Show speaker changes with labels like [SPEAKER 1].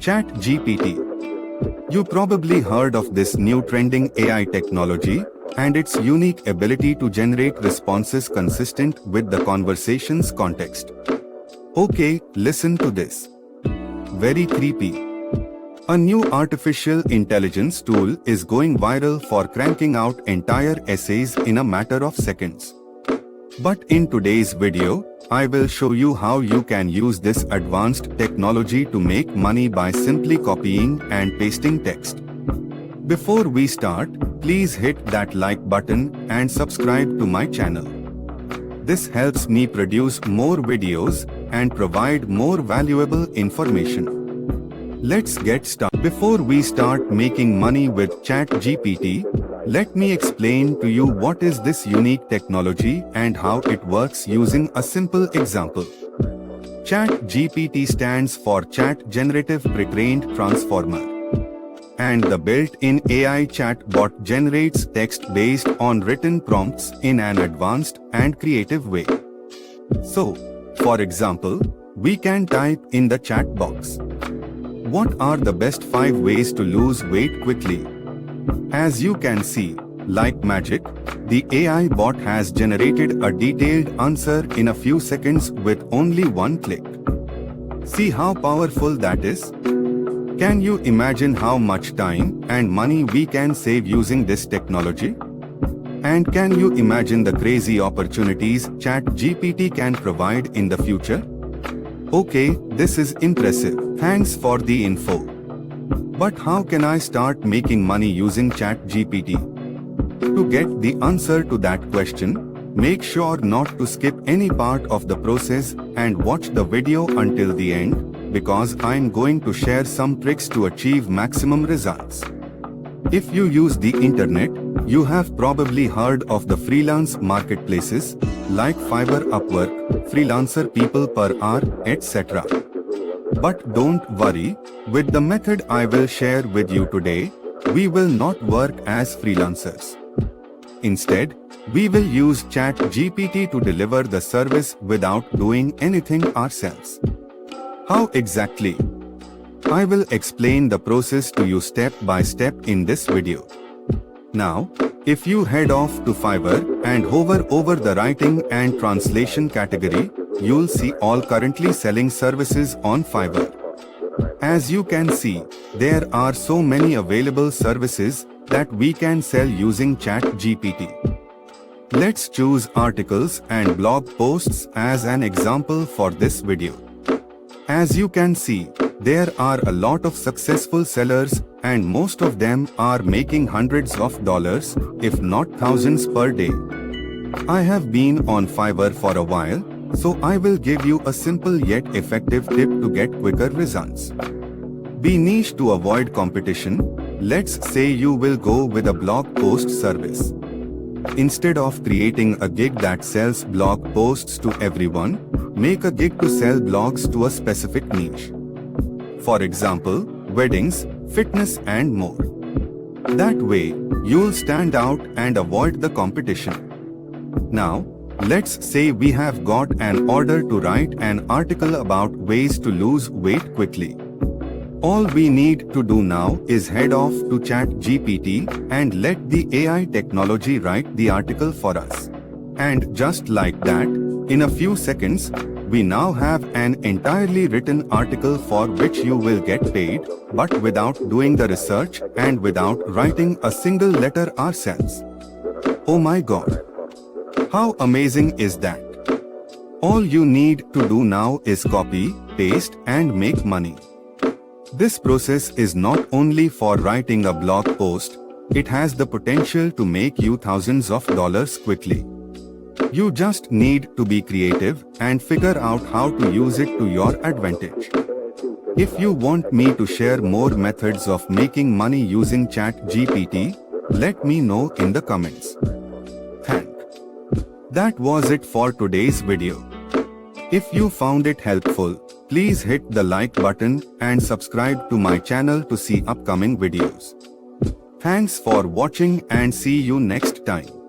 [SPEAKER 1] ChatGPT. You probably heard of this new trending AI technology and its unique ability to generate responses consistent with the conversation's context. Okay, listen to this. Very creepy. A new artificial intelligence tool is going viral for cranking out entire essays in a matter of seconds. But in today's video, I will show you how you can use this advanced technology to make money by simply copying and pasting text. Before we start, please hit that like button and subscribe to my channel. This helps me produce more videos and provide more valuable information. Let's get started. Before we start making money with ChatGPT, let me explain to you what is this unique technology and how it works using a simple example. ChatGPT stands for Chat Generative Pre-trained Transformer. And the built-in AI chatbot generates text based on written prompts in an advanced and creative way. So, for example, we can type in the chat box, "What are the best 5 ways to lose weight quickly?" As you can see, like magic, the AI bot has generated a detailed answer in a few seconds with only one click. See how powerful that is? Can you imagine how much time and money we can save using this technology? And can you imagine the crazy opportunities ChatGPT can provide in the future? Okay, this is impressive. Thanks for the info. But how can I start making money using ChatGPT? To get the answer to that question, make sure not to skip any part of the process and watch the video until the end, because I'm going to share some tricks to achieve maximum results. If you use the internet, you have probably heard of the freelance marketplaces like Fiverr, Upwork, Freelancer, People Per Hour, etc. But don't worry, with the method I will share with you today, we will not work as freelancers. Instead, we will use ChatGPT to deliver the service without doing anything ourselves. How exactly? I will explain the process to you step by step in this video. Now, if you head off to Fiverr and hover over the writing and translation category, you'll see all currently selling services on Fiverr. As you can see, there are so many available services that we can sell using ChatGPT. Let's choose articles and blog posts as an example for this video. As you can see, there are a lot of successful sellers and most of them are making hundreds of dollars, if not thousands per day. I have been on Fiverr for a while, so I will give you a simple yet effective tip to get quicker results. Be niche to avoid competition. Let's say you will go with a blog post service. Instead of creating a gig that sells blog posts to everyone, make a gig to sell blogs to a specific niche. For example, weddings, fitness and more. That way, you'll stand out and avoid the competition. Now, let's say we have got an order to write an article about ways to lose weight quickly. All we need to do now is head off to ChatGPT and let the AI technology write the article for us. And just like that, in a few seconds, we now have an entirely written article for which you will get paid, but without doing the research and without writing a single letter ourselves. Oh my God! How amazing is that? All you need to do now is copy, paste and make money. This process is not only for writing a blog post, it has the potential to make you thousands of dollars quickly. You just need to be creative and figure out how to use it to your advantage. If you want me to share more methods of making money using ChatGPT, let me know in the comments. That was it for today's video. If you found it helpful, please hit the like button and subscribe to my channel to see upcoming videos. Thanks for watching and see you next time.